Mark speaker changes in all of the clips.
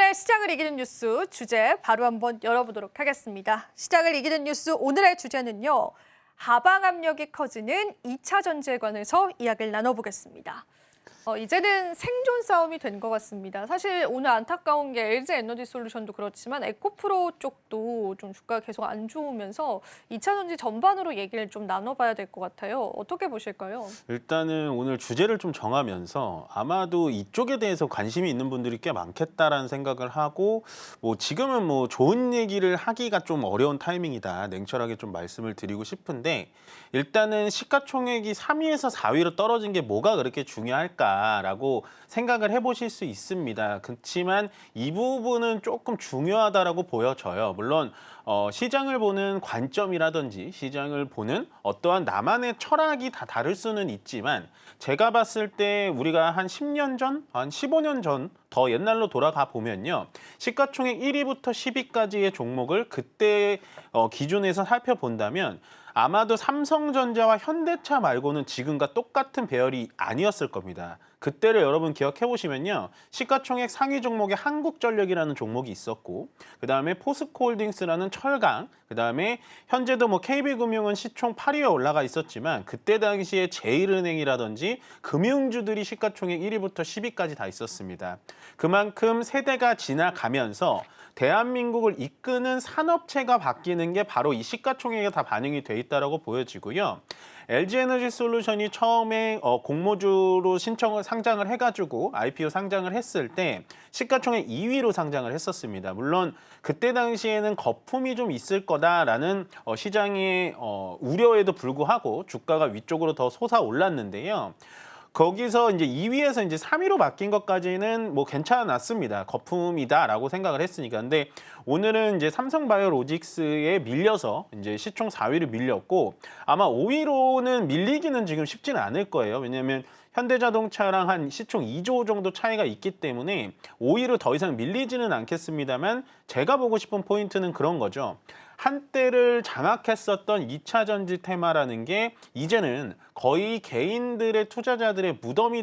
Speaker 1: 오늘의 시장을 이기는 뉴스 주제 바로 한번 열어보도록 하겠습니다. 시장을 이기는 뉴스 오늘의 주제는요. 하방 압력이 커지는 2차 전지에 관해서 이야기를 나눠보겠습니다. 이제는 생존 싸움이 된 것 같습니다. 사실 오늘 안타까운 게 LG 에너지 솔루션도 그렇지만 에코프로 쪽도 좀 주가가 계속 안 좋으면서 2차 전지 전반으로 얘기를 좀 나눠봐야 될 것 같아요. 어떻게 보실까요?
Speaker 2: 일단은 오늘 주제를 좀 정하면서 아마도 이쪽에 대해서 관심이 있는 분들이 꽤 많겠다라는 생각을 하고 지금은 좋은 얘기를 하기가 좀 어려운 타이밍이다. 냉철하게 좀 말씀을 드리고 싶은데 일단은 시가총액이 3위에서 4위로 떨어진 게 뭐가 그렇게 중요할까라고 생각을 해보실 수 있습니다. 그렇지만 이 부분은 조금 중요하다라고 보여져요. 물론 시장을 보는 관점이라든지 시장을 보는 어떠한 나만의 철학이 다 다를 수는 있지만 제가 봤을 때 우리가 한 10년 전, 한 15년 전 더 옛날로 돌아가 보면요. 시가총액 1위부터 10위까지의 종목을 그때 기준에서 살펴본다면 아마도 삼성전자와 현대차 말고는 지금과 똑같은 배열이 아니었을 겁니다. 그때를 여러분 기억해 보시면요. 시가총액 상위 종목에 한국전력이라는 종목이 있었고 그다음에 포스코홀딩스라는 철강, 그다음에 현재도 KB금융은 시총 8위에 올라가 있었지만 그때 당시에 제일은행이라든지 금융주들이 시가총액 1위부터 10위까지 다 있었습니다. 그만큼 세대가 지나가면서 대한민국을 이끄는 산업체가 바뀌는 게 바로 이 시가총액에 다 반영이 돼 있다라고 보여지고요. LG에너지솔루션이 처음에 공모주로 상장을 해가지고 IPO 상장을 했을 때 시가총액 2위로 상장을 했었습니다. 물론 그때 당시에는 거품이 좀 있을 거다라는 시장의 우려에도 불구하고 주가가 위쪽으로 더 솟아올랐는데요. 거기서 이제 2위에서 이제 3위로 바뀐 것까지는 괜찮았습니다. 거품이다라고 생각을 했으니까. 근데 오늘은 이제 삼성바이오로직스에 밀려서 이제 시총 4위를 밀렸고 아마 5위로는 밀리기는 지금 쉽지는 않을 거예요. 왜냐하면 현대자동차랑 한 시총 2조 정도 차이가 있기 때문에 5위로 더 이상 밀리지는 않겠습니다만 제가 보고 싶은 포인트는 그런 거죠. 한때를 장악했었던 2차 전지 테마라는 게 이제는 거의 개인들의 투자자들의 무덤이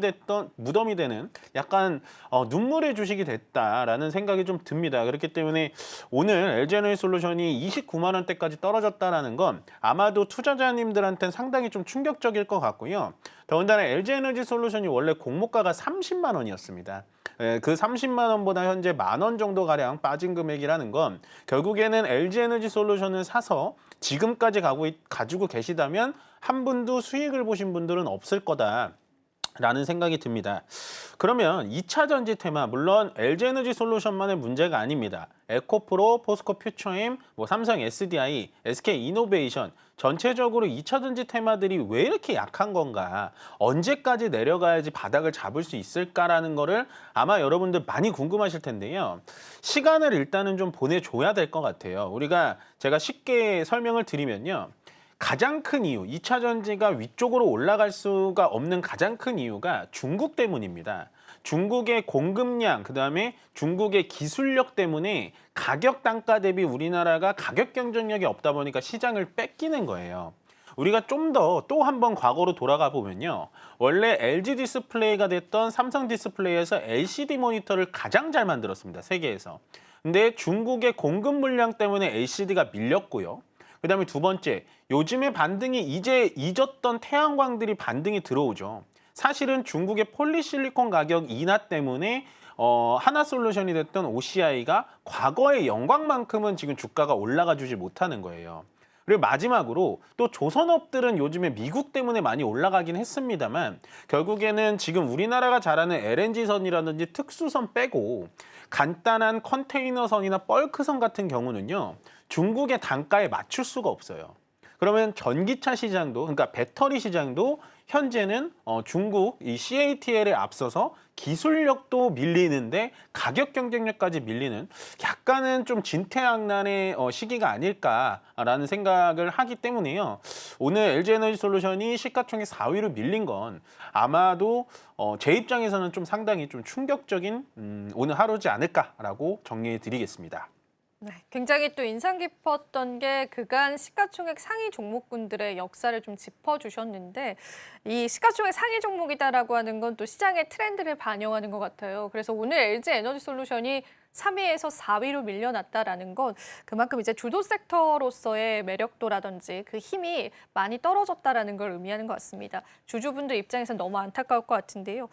Speaker 2: 되는 약간 눈물의 주식이 됐다라는 생각이 좀 듭니다. 그렇기 때문에 오늘 LG에너지솔루션이 29만 원대까지 떨어졌다라는 건 아마도 투자자님들한테는 상당히 좀 충격적일 것 같고요. 더군다나 LG에너지솔루션이 원래 공모가가 30만 원이었습니다. 그 30만 원보다 현재 10,000원 정도 가량 빠진 금액이라는 건 결국에는 LG에너지솔루션을 사서 지금까지 가지고 계시다면 한 분도 수익을 보신 분들은 없을 거다라는 생각이 듭니다. 그러면 2차 전지 테마, 물론 LG에너지솔루션만의 문제가 아닙니다. 에코프로, 포스코퓨처엠, 삼성 SDI, SK이노베이션 전체적으로 2차 전지 테마들이 왜 이렇게 약한 건가? 언제까지 내려가야지 바닥을 잡을 수 있을까라는 거를 아마 여러분들 많이 궁금하실 텐데요. 시간을 일단은 좀 보내줘야 될 것 같아요. 제가 쉽게 설명을 드리면요. 가장 큰 이유, 2차 전지가 위쪽으로 올라갈 수가 없는 가장 큰 이유가 중국 때문입니다. 중국의 공급량, 그다음에 중국의 기술력 때문에 가격 단가 대비 우리나라가 가격 경쟁력이 없다 보니까 시장을 뺏기는 거예요. 우리가 좀 더 또 한 번 과거로 돌아가 보면요. 원래 LG 디스플레이가 됐던 삼성 디스플레이에서 LCD 모니터를 가장 잘 만들었습니다. 세계에서. 근데 중국의 공급 물량 때문에 LCD가 밀렸고요. 그다음에 두 번째, 요즘에 반등이 이제 잊었던 태양광들이 반등이 들어오죠. 사실은 중국의 폴리실리콘 가격 인하 때문에 하나솔루션이 됐던 OCI가 과거의 영광만큼은 지금 주가가 올라가 주지 못하는 거예요. 그리고 마지막으로 또 조선업들은 요즘에 미국 때문에 많이 올라가긴 했습니다만 결국에는 지금 우리나라가 잘하는 LNG선이라든지 특수선 빼고 간단한 컨테이너선이나 벌크선 같은 경우는요. 중국의 단가에 맞출 수가 없어요. 그러면 전기차 시장도, 그러니까 배터리 시장도 현재는 중국 이 CATL에 앞서서 기술력도 밀리는데 가격 경쟁력까지 밀리는 약간은 좀 진퇴양난의 시기가 아닐까라는 생각을 하기 때문에요. 오늘 LG에너지솔루션이 시가총액 4위로 밀린 건 아마도 제 입장에서는 좀 상당히 좀 충격적인 오늘 하루지 않을까라고 정리해 드리겠습니다.
Speaker 1: 네, 굉장히 또 인상 깊었던 게 그간 시가총액 상위 종목군들의 역사를 좀 짚어주셨는데 이 시가총액 상위 종목이다라고 하는 건 또 시장의 트렌드를 반영하는 것 같아요. 그래서 오늘 LG에너지솔루션이 3위에서 4위로 밀려났다라는 건 그만큼 이제 주도 섹터로서의 매력도라든지 그 힘이 많이 떨어졌다라는 걸 의미하는 것 같습니다. 주주분들 입장에서 너무 안타까울 것 같은데요.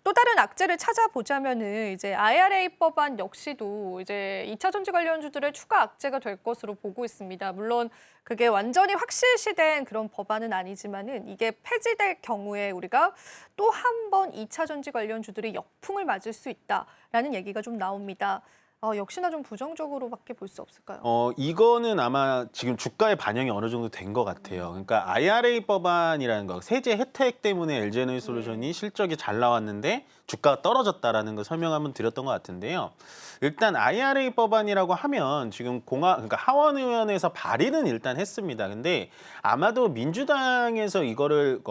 Speaker 1: 또 다른 악재를 찾아보자면은 이제 IRA 법안 역시도 이제 2차 전지 관련주들의 추가 악재가 될 것으로 보고 있습니다. 물론 그게 완전히 확실시된 그런 법안은 아니지만은 이게 폐지될 경우에 우리가 또 한 번 2차 전지 관련주들이 역풍을 맞을 수 있다라는 얘기가 좀 나옵니다. 역시나 좀 부정적으로밖에 볼 수 없을까요?
Speaker 2: 이거는 아마 지금 주가에 반영이 어느 정도 된 것 같아요. 그러니까 IRA 법안이라는 거, 세제 혜택 때문에 LG에너지솔루션이 실적이 잘 나왔는데 주가가 떨어졌다라는 거 설명 한번 드렸던 것 같은데요. 일단 IRA 법안이라고 하면 지금 그러니까 하원 의원에서 발의는 일단 했습니다. 근데 아마도 민주당에서 이거를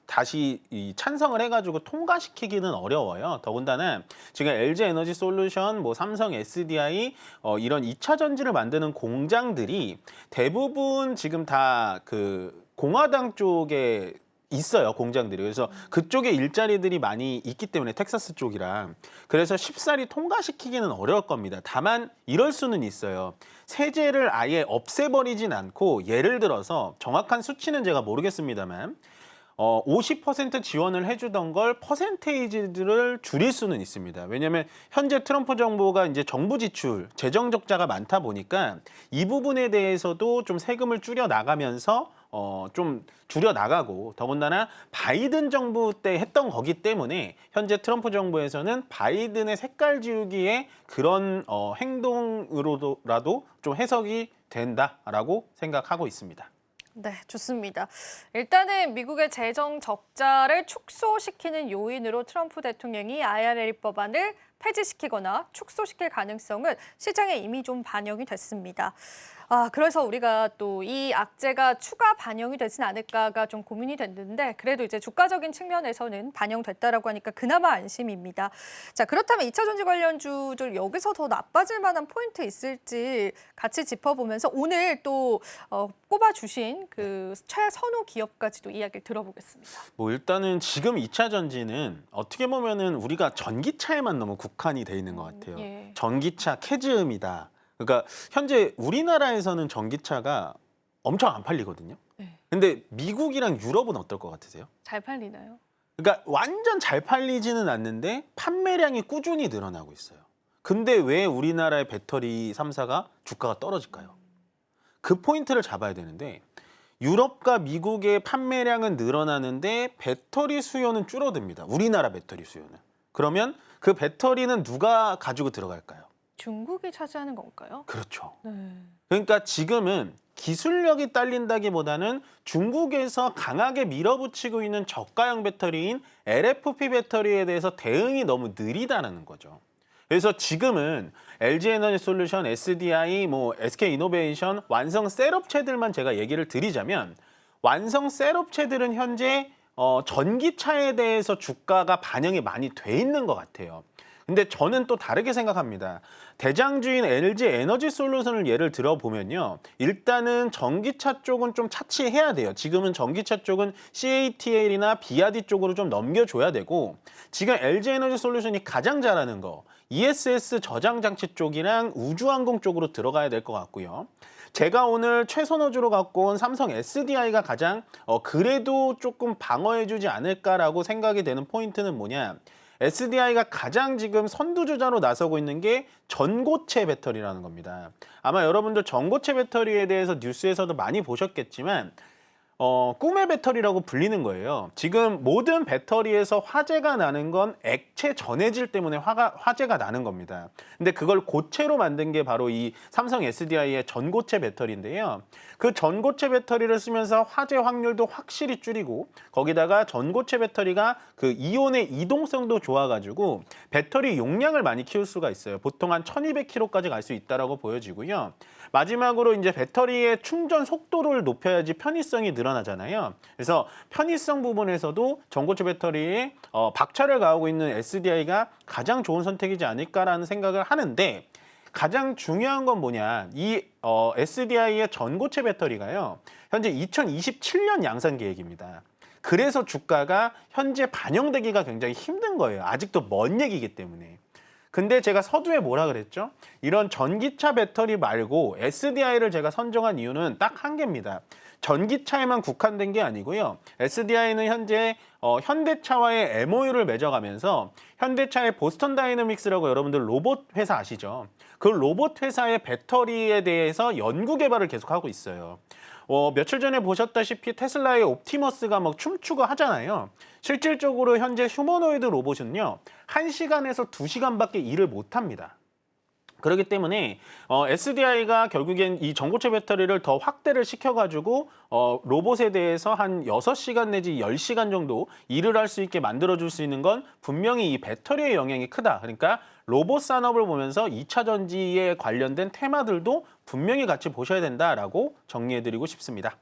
Speaker 2: 다시 찬성을 해가지고 통과시키기는 어려워요. 더군다나 지금 LG에너지솔루션, 뭐 삼성 SDI 이런 2차 전지를 만드는 공장들이 대부분 지금 다 그 공화당 쪽에 있어요, 공장들이. 그래서 그쪽에 일자리들이 많이 있기 때문에 텍사스 쪽이랑. 그래서 쉽사리 통과시키기는 어려울 겁니다. 다만 이럴 수는 있어요. 세제를 아예 없애버리진 않고 예를 들어서 정확한 수치는 제가 모르겠습니다만 50% 지원을 해주던 걸 퍼센테이지들을 줄일 수는 있습니다. 왜냐하면 현재 트럼프 정부가 이제 정부 지출, 재정 적자가 많다 보니까 이 부분에 대해서도 좀 세금을 줄여 나가면서 좀 줄여 나가고, 더군다나 바이든 정부 때 했던 거기 때문에 현재 트럼프 정부에서는 바이든의 색깔 지우기의 그런 행동으로라도 좀 해석이 된다라고 생각하고 있습니다.
Speaker 1: 네, 좋습니다. 일단은 미국의 재정 적자를 축소시키는 요인으로 트럼프 대통령이 IRA 법안을 폐지시키거나 축소시킬 가능성은 시장에 이미 좀 반영이 됐습니다. 그래서 우리가 또 이 악재가 추가 반영이 되진 않을까가 좀 고민이 됐는데 그래도 이제 주가적인 측면에서는 반영됐다라고 하니까 그나마 안심입니다. 자, 그렇다면 2차 전지 관련주들 여기서 더 나빠질 만한 포인트 있을지 같이 짚어보면서 오늘 또 꼽아주신 그 최선호 기업까지도 이야기를 들어보겠습니다.
Speaker 2: 뭐 일단은 지금 2차 전지는 어떻게 보면은 우리가 전기차에만 너무 국한이 돼 있는 것 같아요.
Speaker 1: 예.
Speaker 2: 전기차 캐즈음이다. 그러니까 현재 우리나라에서는 전기차가 엄청 안 팔리거든요.
Speaker 1: 네.
Speaker 2: 근데 미국이랑 유럽은 어떨 것 같으세요?
Speaker 1: 잘 팔리나요?
Speaker 2: 그러니까 완전 잘 팔리지는 않는데 판매량이 꾸준히 늘어나고 있어요. 근데 왜 우리나라의 배터리 3사가 주가가 떨어질까요? 그 포인트를 잡아야 되는데 유럽과 미국의 판매량은 늘어나는데 배터리 수요는 줄어듭니다. 우리나라 배터리 수요는. 그러면 그 배터리는 누가 가지고 들어갈까요?
Speaker 1: 중국이 차지하는 건가요?
Speaker 2: 그렇죠.
Speaker 1: 네.
Speaker 2: 그러니까 지금은 기술력이 딸린다기보다는 중국에서 강하게 밀어붙이고 있는 저가형 배터리인 LFP 배터리에 대해서 대응이 너무 느리다는 거죠. 그래서 지금은 LG에너지솔루션, SDI, 뭐 SK이노베이션, 완성 셋업체들만 제가 얘기를 드리자면 완성 셋업체들은 현재 전기차에 대해서 주가가 반영이 많이 돼 있는 것 같아요. 근데 저는 또 다르게 생각합니다. 대장주인 LG에너지솔루션을 예를 들어보면요. 일단은 전기차 쪽은 좀 차치해야 돼요. 지금은 전기차 쪽은 CATL이나 비아디 쪽으로 좀 넘겨줘야 되고 지금 LG에너지솔루션이 가장 잘하는 거 ESS 저장장치 쪽이랑 우주항공 쪽으로 들어가야 될 것 같고요. 제가 오늘 최선호주로 갖고 온 삼성 SDI가 가장 그래도 조금 방어해주지 않을까라고 생각이 되는 포인트는 뭐냐. SDI가 가장 지금 선두주자로 나서고 있는 게 전고체 배터리라는 겁니다. 아마 여러분들 전고체 배터리에 대해서 뉴스에서도 많이 보셨겠지만 꿈의 배터리라고 불리는 거예요. 지금 모든 배터리에서 화재가 나는 건 액체 전해질 때문에 화재가 나는 겁니다. 근데 그걸 고체로 만든 게 바로 이 삼성 SDI의 전고체 배터리인데요. 그 전고체 배터리를 쓰면서 화재 확률도 확실히 줄이고 거기다가 전고체 배터리가 그 이온의 이동성도 좋아가지고 배터리 용량을 많이 키울 수가 있어요. 보통 한 1200km까지 갈 수 있다라고 보여지고요. 마지막으로 이제 배터리의 충전 속도를 높여야지 편의성이 늘어나잖아요. 그래서 편의성 부분에서도 전고체 배터리에 박차를 가하고 있는 SDI가 가장 좋은 선택이지 않을까라는 생각을 하는데 가장 중요한 건 뭐냐. 이 SDI의 전고체 배터리가요. 현재 2027년 양산 계획입니다. 그래서 주가가 현재 반영되기가 굉장히 힘든 거예요. 아직도 먼 얘기이기 때문에. 근데 제가 서두에 뭐라 그랬죠? 이런 전기차 배터리 말고 SDI를 제가 선정한 이유는 딱 한 개입니다. 전기차에만 국한된 게 아니고요. SDI는 현재 현대차와의 MOU를 맺어가면서 현대차의 보스턴 다이내믹스라고 여러분들 로봇 회사 아시죠? 그 로봇 회사의 배터리에 대해서 연구 개발을 계속하고 있어요. 며칠 전에 보셨다시피 테슬라의 옵티머스가 막 춤추고 하잖아요. 실질적으로 현재 휴머노이드 로봇은요, 1시간에서 2시간밖에 일을 못합니다. 그렇기 때문에 SDI가 결국엔 이 전고체 배터리를 더 확대를 시켜가지고 로봇에 대해서 한 6시간 내지 10시간 정도 일을 할 수 있게 만들어줄 수 있는 건 분명히 이 배터리의 영향이 크다. 그러니까 로봇 산업을 보면서 2차 전지에 관련된 테마들도 분명히 같이 보셔야 된다라고 정리해드리고 싶습니다.